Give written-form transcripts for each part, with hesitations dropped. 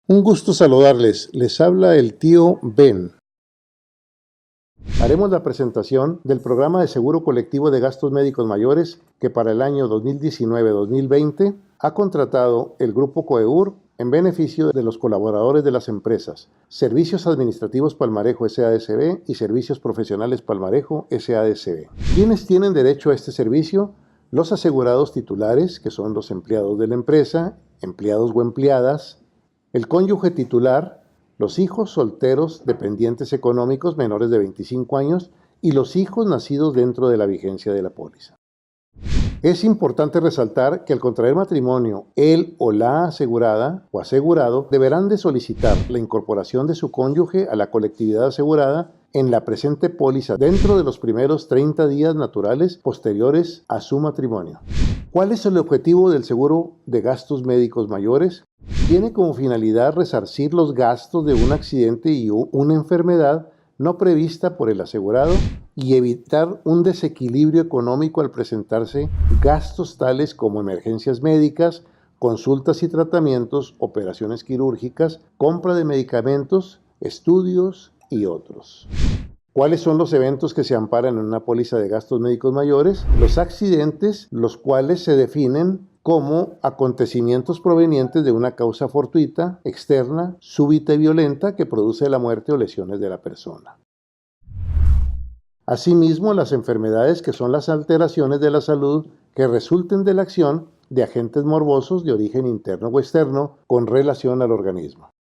Un gusto saludarles, les habla el tío Ben. Haremos la presentación del programa de seguro colectivo de gastos médicos mayores que para el año 2019-2020 ha contratado el Grupo Coeur en beneficio de los colaboradores de las empresas Servicios Administrativos Palmarejo S.A.D.C.B. y Servicios Profesionales Palmarejo S.A.D.C.B. ¿Quiénes tienen derecho a este servicio? Los asegurados titulares, que son los empleados de la empresa, empleados o empleadas, el cónyuge titular, los hijos solteros dependientes económicos menores de 25 años y los hijos nacidos dentro de la vigencia de la póliza. Es importante resaltar que al contraer matrimonio, él o la asegurada o asegurado deberán de solicitar la incorporación de su cónyuge a la colectividad asegurada en la presente póliza dentro de los primeros 30 días naturales posteriores a su matrimonio. ¿Cuál es el objetivo del seguro de gastos médicos mayores? Tiene como finalidad resarcir los gastos de un accidente y una enfermedad no prevista por el asegurado y evitar un desequilibrio económico al presentarse gastos tales como emergencias médicas, consultas y tratamientos, operaciones quirúrgicas, compra de medicamentos, estudios y otros. ¿Cuáles son los eventos que se amparan en una póliza de gastos médicos mayores? Los accidentes, los cuales se definen como acontecimientos provenientes de una causa fortuita, externa, súbita y violenta que produce la muerte o lesiones de la persona. Asimismo, las enfermedades, que son las alteraciones de la salud que resulten de la acción de agentes morbosos de origen interno o externo con relación al organismo.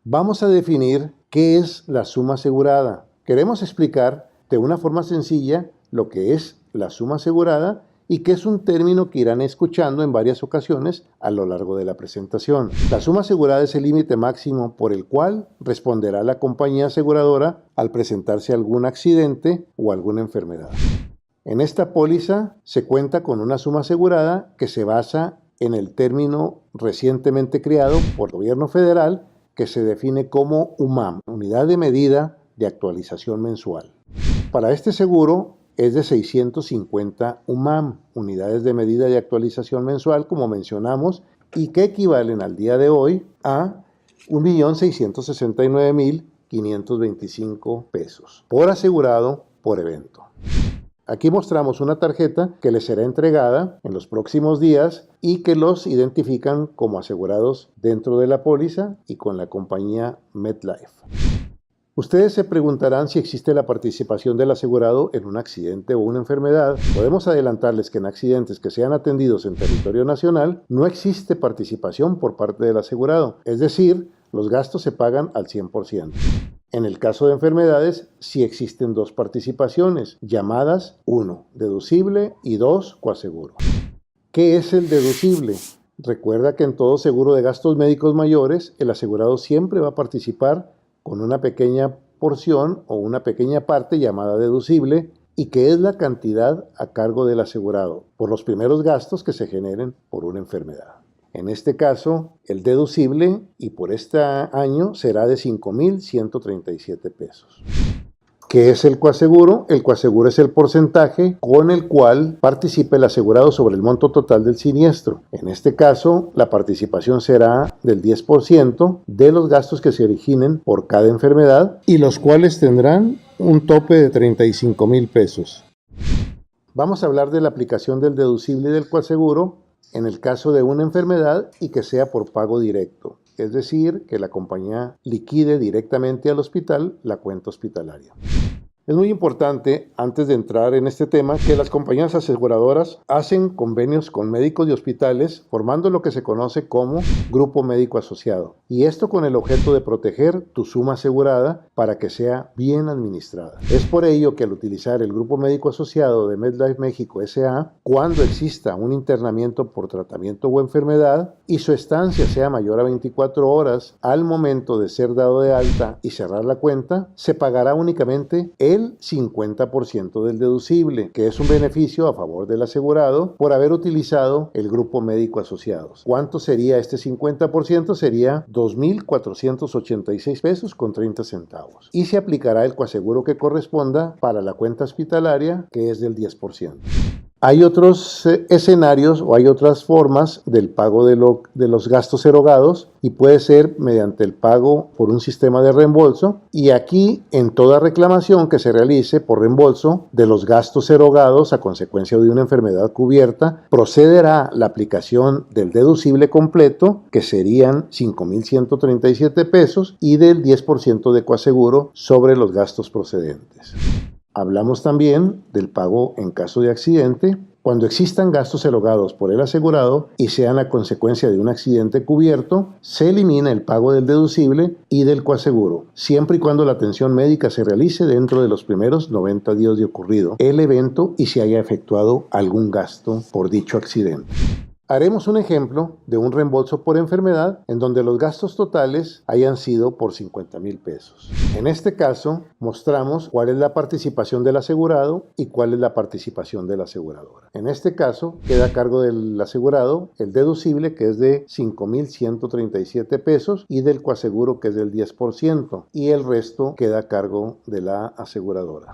Vamos a definir qué es la suma asegurada. Queremos explicar de una forma sencilla lo que es la suma asegurada y que es un término que irán escuchando en varias ocasiones a lo largo de la presentación. La suma asegurada es el límite máximo por el cual responderá la compañía aseguradora al presentarse algún accidente o alguna enfermedad. En esta póliza se cuenta con una suma asegurada que se basa en el término recientemente creado por el gobierno federal que se define como UMAM, Unidad de Medida de Actualización Mensual. Para este seguro es de 650 UMAM, Unidades de Medida de Actualización Mensual, como mencionamos, y que equivalen al día de hoy a 1.669.525 pesos por asegurado por evento. Aquí mostramos una tarjeta que les será entregada en los próximos días y que los identifican como asegurados dentro de la póliza y con la compañía MetLife. Ustedes se preguntarán si existe la participación del asegurado en un accidente o una enfermedad. Podemos adelantarles que en accidentes que sean atendidos en territorio nacional no existe participación por parte del asegurado, es decir, los gastos se pagan al 100%. En el caso de enfermedades, sí existen dos participaciones, llamadas 1, deducible y 2, coaseguro. ¿Qué es el deducible? Recuerda que en todo seguro de gastos médicos mayores, el asegurado siempre va a participar con una pequeña porción o una pequeña parte llamada deducible y que es la cantidad a cargo del asegurado por los primeros gastos que se generen por una enfermedad. En este caso, el deducible y por este año será de 5.137 pesos. ¿Qué es el coaseguro? El coaseguro es el porcentaje con el cual participa el asegurado sobre el monto total del siniestro. En este caso, la participación será del 10% de los gastos que se originen por cada enfermedad y los cuales tendrán un tope de 35,000 pesos. Vamos a hablar de la aplicación del deducible y del coaseguro en el caso de una enfermedad y que sea por pago directo, es decir, que la compañía liquide directamente al hospital la cuenta hospitalaria. Es muy importante, antes de entrar en este tema, que las compañías aseguradoras hacen convenios con médicos de hospitales formando lo que se conoce como grupo médico asociado. Y esto con el objeto de proteger tu suma asegurada para que sea bien administrada. Es por ello que al utilizar el grupo médico asociado de MetLife México S.A., cuando exista un internamiento por tratamiento o enfermedad y su estancia sea mayor a 24 horas al momento de ser dado de alta y cerrar la cuenta, se pagará únicamente el 50% del deducible, que es un beneficio a favor del asegurado por haber utilizado el grupo médico asociado. ¿Cuánto sería este 50%? Sería 2.486 pesos con 30 centavos. Y se aplicará el coaseguro que corresponda para la cuenta hospitalaria, que es del 10%. Hay otros escenarios o hay otras formas del pago de los gastos erogados y puede ser mediante el pago por un sistema de reembolso, y aquí en toda reclamación que se realice por reembolso de los gastos erogados a consecuencia de una enfermedad cubierta, procederá la aplicación del deducible completo, que serían 5.137 pesos, y del 10% de coaseguro sobre los gastos procedentes. Hablamos también del pago en caso de accidente. Cuando existan gastos erogados por el asegurado y sean a consecuencia de un accidente cubierto, se elimina el pago del deducible y del coaseguro, siempre y cuando la atención médica se realice dentro de los primeros 90 días de ocurrido el evento y se haya efectuado algún gasto por dicho accidente. Haremos un ejemplo de un reembolso por enfermedad en donde los gastos totales hayan sido por 50,000 pesos. En este caso, mostramos cuál es la participación del asegurado y cuál es la participación de la aseguradora. En este caso, queda a cargo del asegurado el deducible, que es de 5.137 pesos, y del coaseguro, que es del 10%, y el resto queda a cargo de la aseguradora.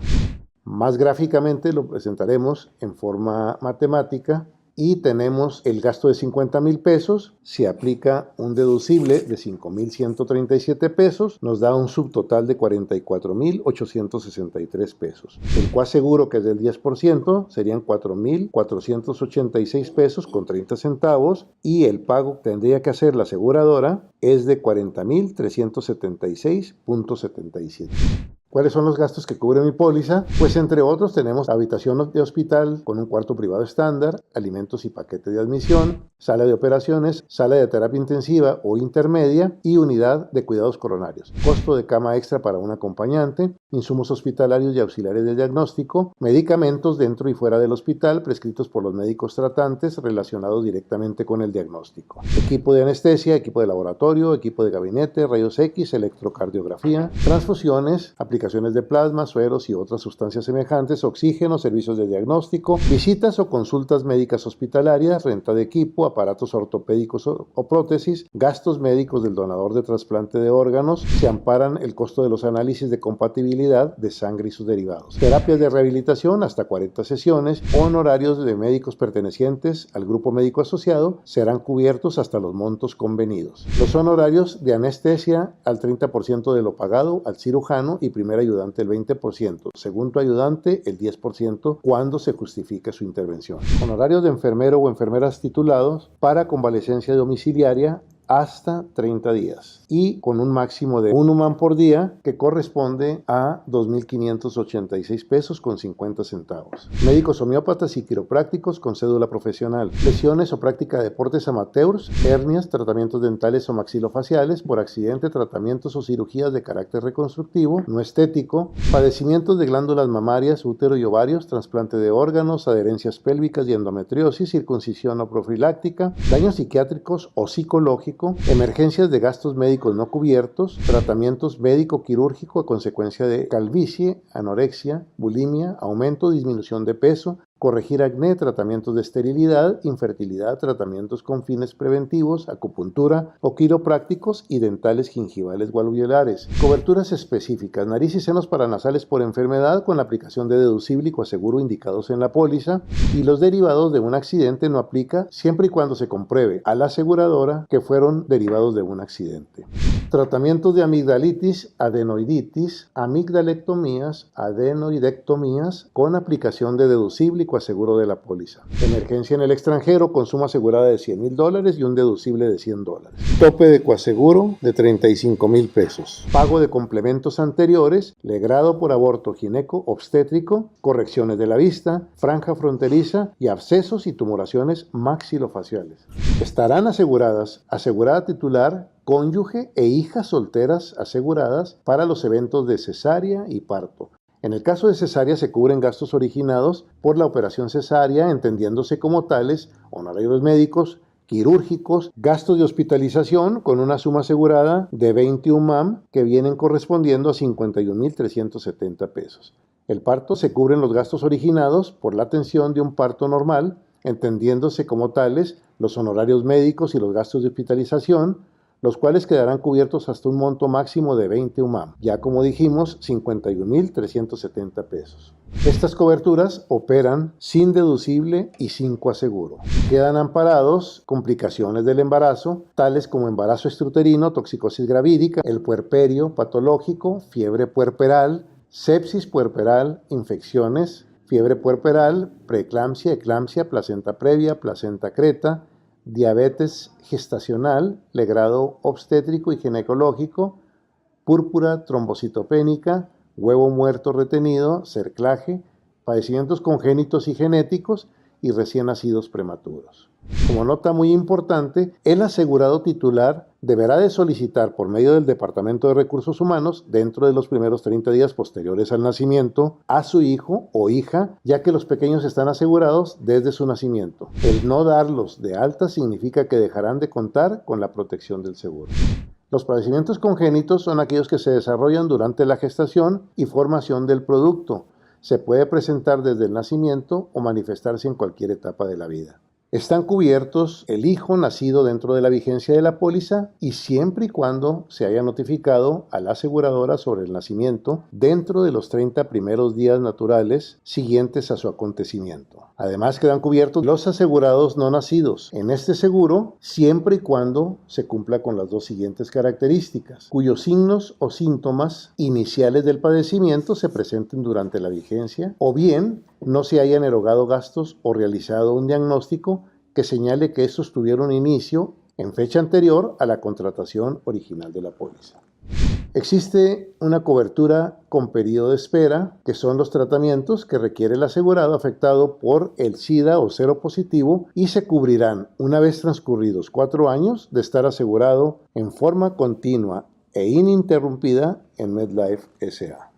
Más gráficamente lo presentaremos en forma matemática. Y tenemos el gasto de 50,000 pesos, se aplica un deducible de 5.137 pesos, nos da un subtotal de 44.863 pesos. El coaseguro, que es del 10%, serían 4.486 pesos con 30 centavos, y el pago que tendría que hacer la aseguradora es de 40.376.77. ¿Cuáles son los gastos que cubre mi póliza? Pues entre otros tenemos habitación de hospital con un cuarto privado estándar, alimentos y paquete de admisión, sala de operaciones, sala de terapia intensiva o intermedia y unidad de cuidados coronarios, costo de cama extra para un acompañante, insumos hospitalarios y auxiliares de diagnóstico, medicamentos dentro y fuera del hospital prescritos por los médicos tratantes relacionados directamente con el diagnóstico, equipo de anestesia, equipo de laboratorio, equipo de gabinete, rayos X, electrocardiografía, transfusiones, aplicaciones de plasma, sueros y otras sustancias semejantes, oxígeno, servicios de diagnóstico, visitas o consultas médicas hospitalarias, renta de equipo, aparatos ortopédicos o prótesis, gastos médicos del donador de trasplante de órganos, se amparan el costo de los análisis de compatibilidad de sangre y sus derivados, terapias de rehabilitación hasta 40 sesiones, honorarios de médicos pertenecientes al grupo médico asociado serán cubiertos hasta los montos convenidos. Los honorarios de anestesia al 30% de lo pagado al cirujano y primer ayudante el 20%, segundo ayudante el 10% cuando se justifique su intervención. Honorarios de enfermero o enfermeras titulados para convalecencia domiciliaria hasta 30 días y con un máximo de un UMAM por día que corresponde a 2.586 pesos con 50 centavos. Médicos homeópatas y quiroprácticos con cédula profesional. Lesiones o práctica de deportes amateurs, hernias, tratamientos dentales o maxilofaciales por accidente, tratamientos o cirugías de carácter reconstructivo, no estético, padecimientos de glándulas mamarias, útero y ovarios, trasplante de órganos, adherencias pélvicas y endometriosis, circuncisión o profiláctica, daños psiquiátricos o psicológicos, emergencias de gastos médicos no cubiertos, tratamientos médico-quirúrgico a consecuencia de calvicie, anorexia, bulimia, aumento o disminución de peso, corregir acné, tratamientos de esterilidad, infertilidad, tratamientos con fines preventivos, acupuntura o quiroprácticos y dentales, gingivales o alveolares. Coberturas específicas, nariz y senos paranasales por enfermedad con la aplicación de deducible y coaseguro indicados en la póliza, y los derivados de un accidente no aplica siempre y cuando se compruebe a la aseguradora que fueron derivados de un accidente. Tratamientos de amigdalitis, adenoiditis, amigdalectomías, adenoidectomías con aplicación de deducible y coaseguro de la póliza. Emergencia en el extranjero con suma asegurada de $100,000 y un deducible de $100. Tope de coaseguro de 35,000 pesos. Pago de complementos anteriores, legrado por aborto gineco-obstétrico, correcciones de la vista, franja fronteriza y abscesos y tumoraciones maxilofaciales. Estarán aseguradas, asegurada titular, cónyuge e hijas solteras aseguradas para los eventos de cesárea y parto. En el caso de cesárea se cubren gastos originados por la operación cesárea, entendiéndose como tales honorarios médicos, quirúrgicos, gastos de hospitalización con una suma asegurada de 20 UMAM que vienen correspondiendo a 51.370 pesos. El parto se cubren los gastos originados por la atención de un parto normal, entendiéndose como tales los honorarios médicos y los gastos de hospitalización, los cuales quedarán cubiertos hasta un monto máximo de 20 UMAM, ya como dijimos, 51.370 pesos. Estas coberturas operan sin deducible y sin coaseguro. Quedan amparados complicaciones del embarazo, tales como embarazo extrauterino, toxicosis gravídica, el puerperio patológico, fiebre puerperal, sepsis puerperal, infecciones, fiebre puerperal, preeclampsia, eclampsia, placenta previa, placenta creta, diabetes gestacional, legrado obstétrico y ginecológico, púrpura trombocitopénica, huevo muerto retenido, cerclaje, padecimientos congénitos y genéticos y recién nacidos prematuros. Como nota muy importante, el asegurado titular deberá de solicitar por medio del Departamento de Recursos Humanos, dentro de los primeros 30 días posteriores al nacimiento, a su hijo o hija, ya que los pequeños están asegurados desde su nacimiento. El no darlos de alta significa que dejarán de contar con la protección del seguro. Los padecimientos congénitos son aquellos que se desarrollan durante la gestación y formación del producto. Se puede presentar desde el nacimiento o manifestarse en cualquier etapa de la vida. Están cubiertos el hijo nacido dentro de la vigencia de la póliza y siempre y cuando se haya notificado a la aseguradora sobre el nacimiento dentro de los 30 primeros días naturales siguientes a su acontecimiento. Además quedan cubiertos los asegurados no nacidos en este seguro siempre y cuando se cumpla con las dos siguientes características, cuyos signos o síntomas iniciales del padecimiento se presenten durante la vigencia o bien no se hayan erogado gastos o realizado un diagnóstico que señale que estos tuvieron inicio en fecha anterior a la contratación original de la póliza. Existe una cobertura con periodo de espera, que son los tratamientos que requiere el asegurado afectado por el SIDA o seropositivo y se cubrirán una vez transcurridos 4 años de estar asegurado en forma continua e ininterrumpida en MedLife S.A.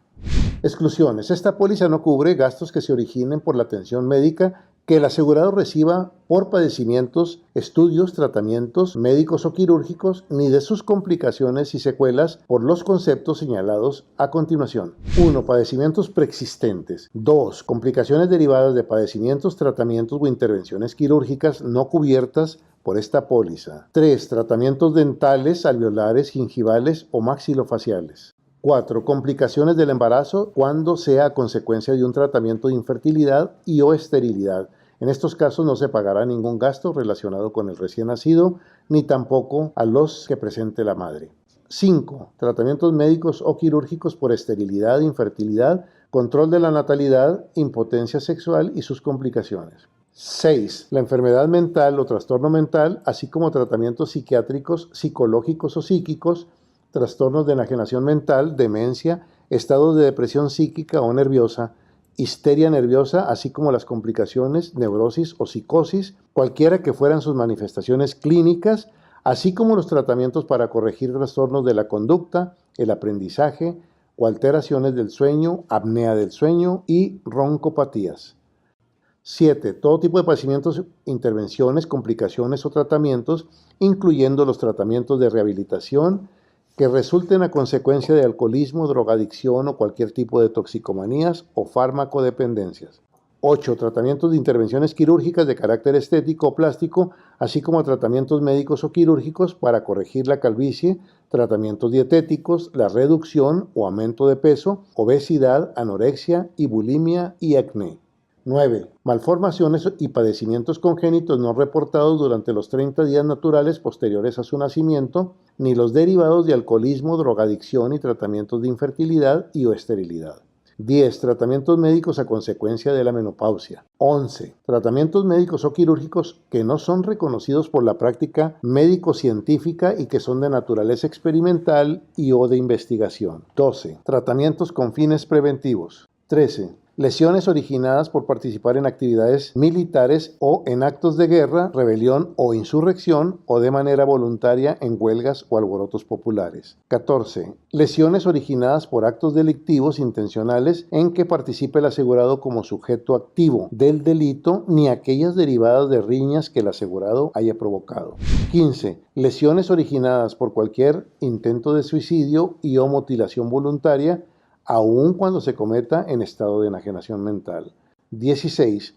Exclusiones. Esta póliza no cubre gastos que se originen por la atención médica que el asegurado reciba por padecimientos, estudios, tratamientos médicos o quirúrgicos, ni de sus complicaciones y secuelas por los conceptos señalados a continuación. 1. Padecimientos preexistentes. 2. Complicaciones derivadas de padecimientos, tratamientos o intervenciones quirúrgicas no cubiertas por esta póliza. 3. Tratamientos dentales, alveolares, gingivales o maxilofaciales. 4. Complicaciones del embarazo cuando sea a consecuencia de un tratamiento de infertilidad y o esterilidad. En estos casos no se pagará ningún gasto relacionado con el recién nacido, ni tampoco a los que presente la madre. 5. Tratamientos médicos o quirúrgicos por esterilidad, infertilidad, control de la natalidad, impotencia sexual y sus complicaciones. 6. La enfermedad mental o trastorno mental, así como tratamientos psiquiátricos, psicológicos o psíquicos, trastornos de enajenación mental, demencia, estados de depresión psíquica o nerviosa, histeria nerviosa, así como las complicaciones, neurosis o psicosis, cualquiera que fueran sus manifestaciones clínicas, así como los tratamientos para corregir trastornos de la conducta, el aprendizaje o alteraciones del sueño, apnea del sueño y roncopatías. 7. Todo tipo de padecimientos, intervenciones, complicaciones o tratamientos, incluyendo los tratamientos de rehabilitación, que resulten a consecuencia de alcoholismo, drogadicción o cualquier tipo de toxicomanías o farmacodependencias. 8. Tratamientos de intervenciones quirúrgicas de carácter estético o plástico, así como tratamientos médicos o quirúrgicos para corregir la calvicie, tratamientos dietéticos, la reducción o aumento de peso, obesidad, anorexia y bulimia y acné. 9. Malformaciones y padecimientos congénitos no reportados durante los 30 días naturales posteriores a su nacimiento, ni los derivados de alcoholismo, drogadicción y tratamientos de infertilidad y o esterilidad. 10. Tratamientos médicos a consecuencia de la menopausia. 11. Tratamientos médicos o quirúrgicos que no son reconocidos por la práctica médico-científica y que son de naturaleza experimental y o de investigación. 12. Tratamientos con fines preventivos. 13. Lesiones originadas por participar en actividades militares o en actos de guerra, rebelión o insurrección o de manera voluntaria en huelgas o alborotos populares. 14. Lesiones originadas por actos delictivos intencionales en que participe el asegurado como sujeto activo del delito ni aquellas derivadas de riñas que el asegurado haya provocado. 15. Lesiones originadas por cualquier intento de suicidio y o mutilación voluntaria, aun cuando se cometa en estado de enajenación mental. 16.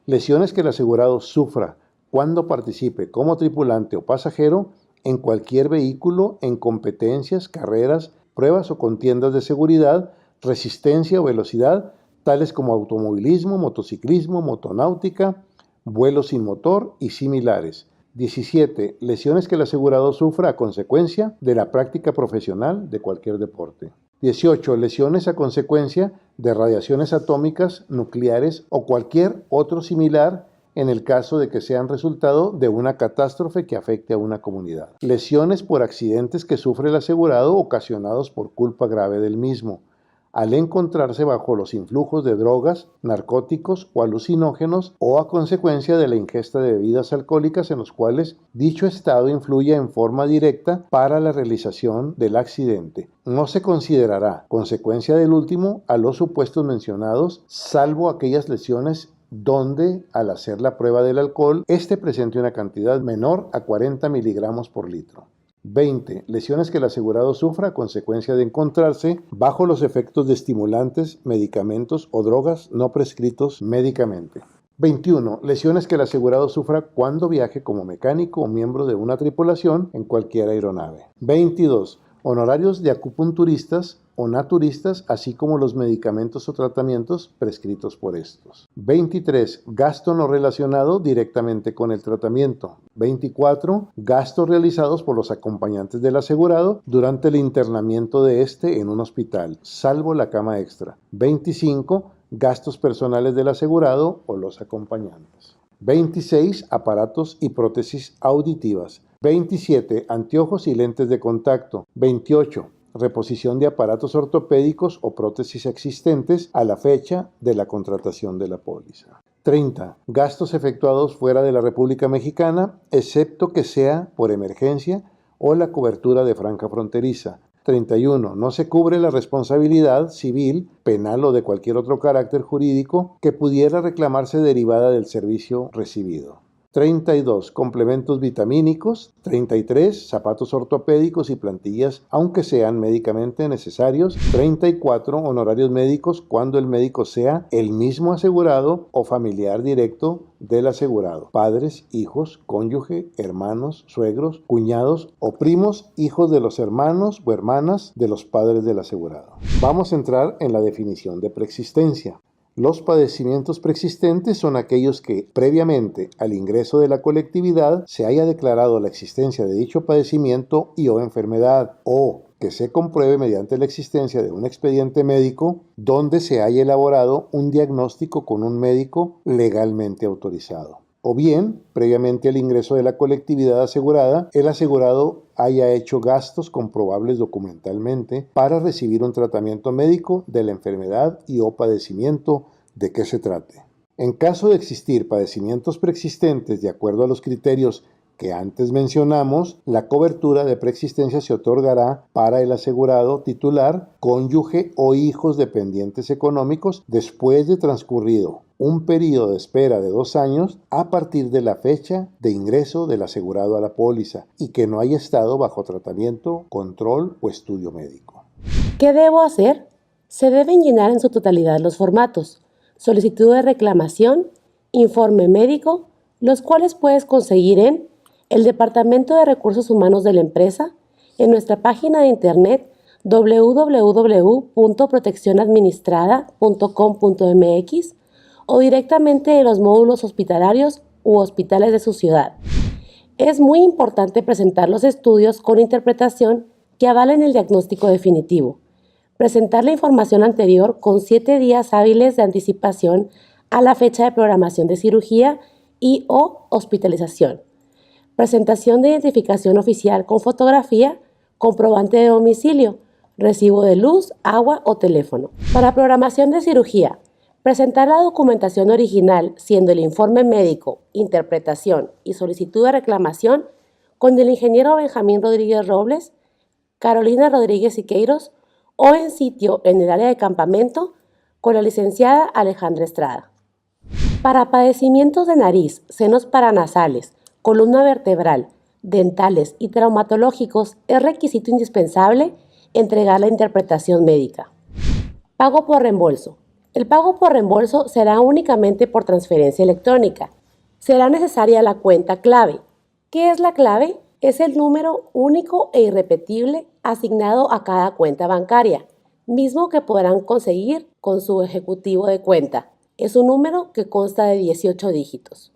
Lesiones que el asegurado sufra cuando participe como tripulante o pasajero en cualquier vehículo, en competencias, carreras, pruebas o contiendas de seguridad, resistencia o velocidad, tales como automovilismo, motociclismo, motonáutica, vuelo sin motor y similares. 17. Lesiones que el asegurado sufra a consecuencia de la práctica profesional de cualquier deporte. 18. Lesiones a consecuencia de radiaciones atómicas, nucleares o cualquier otro similar en el caso de que sean resultado de una catástrofe que afecte a una comunidad. Lesiones por accidentes que sufre el asegurado ocasionados por culpa grave del mismo, al encontrarse bajo los influjos de drogas, narcóticos o alucinógenos o a consecuencia de la ingesta de bebidas alcohólicas en los cuales dicho estado influye en forma directa para la realización del accidente. No se considerará consecuencia del último a los supuestos mencionados, salvo aquellas lesiones donde, al hacer la prueba del alcohol, éste presente una cantidad menor a 40 miligramos por litro. 20. Lesiones que el asegurado sufra a consecuencia de encontrarse bajo los efectos de estimulantes, medicamentos o drogas no prescritos médicamente. 21. Lesiones que el asegurado sufra cuando viaje como mecánico o miembro de una tripulación en cualquier aeronave. 22. Honorarios de acupunturistas o naturistas, así como los medicamentos o tratamientos prescritos por estos. 23. Gasto no relacionado directamente con el tratamiento. 24. Gastos realizados por los acompañantes del asegurado durante el internamiento de éste en un hospital, salvo la cama extra. 25. Gastos personales del asegurado o los acompañantes. 26. Aparatos y prótesis auditivas. 27. Anteojos y lentes de contacto. 28. Reposición de aparatos ortopédicos o prótesis existentes a la fecha de la contratación de la póliza. 30. Gastos efectuados fuera de la República Mexicana, excepto que sea por emergencia o la cobertura de franja fronteriza. 31. No se cubre la responsabilidad civil, penal o de cualquier otro carácter jurídico que pudiera reclamarse derivada del servicio recibido. 32. Complementos vitamínicos. 33. Zapatos ortopédicos y plantillas, aunque sean médicamente necesarios. 34. Honorarios médicos cuando el médico sea el mismo asegurado o familiar directo del asegurado. Padres, hijos, cónyuge, hermanos, suegros, cuñados o primos, hijos de los hermanos o hermanas de los padres del asegurado. Vamos a entrar en la definición de preexistencia. Los padecimientos preexistentes son aquellos que, previamente al ingreso de la colectividad, se haya declarado la existencia de dicho padecimiento y o enfermedad, o que se compruebe mediante la existencia de un expediente médico donde se haya elaborado un diagnóstico con un médico legalmente autorizado. O bien, previamente al ingreso de la colectividad asegurada, el asegurado haya hecho gastos comprobables documentalmente para recibir un tratamiento médico de la enfermedad y o padecimiento de que se trate. En caso de existir padecimientos preexistentes de acuerdo a los criterios que antes mencionamos, la cobertura de preexistencia se otorgará para el asegurado titular, cónyuge o hijos dependientes económicos después de transcurrido un periodo de espera de 2 años a partir de la fecha de ingreso del asegurado a la póliza y que no haya estado bajo tratamiento, control o estudio médico. ¿Qué debo hacer? Se deben llenar en su totalidad los formatos: solicitud de reclamación, informe médico, los cuales puedes conseguir en el Departamento de Recursos Humanos de la empresa, en nuestra página de internet www.proteccionadministrada.com.mx o directamente en los módulos hospitalarios u hospitales de su ciudad. Es muy importante presentar los estudios con interpretación que avalen el diagnóstico definitivo. Presentar la información anterior con 7 días hábiles de anticipación a la fecha de programación de cirugía y o hospitalización. Presentación de identificación oficial con fotografía, comprobante de domicilio, recibo de luz, agua o teléfono. Para programación de cirugía, presentar la documentación original, siendo el informe médico, interpretación y solicitud de reclamación con el ingeniero Benjamín Rodríguez Robles, Carolina Rodríguez Siqueiros o en sitio en el área de campamento con la licenciada Alejandra Estrada. Para padecimientos de nariz, senos paranasales, columna vertebral, dentales y traumatológicos es requisito indispensable entregar la interpretación médica. Pago por reembolso. El pago por reembolso será únicamente por transferencia electrónica. Será necesaria la cuenta clave. ¿Qué es la clave? Es el número único e irrepetible asignado a cada cuenta bancaria, mismo que podrán conseguir con su ejecutivo de cuenta. Es un número que consta de 18 dígitos.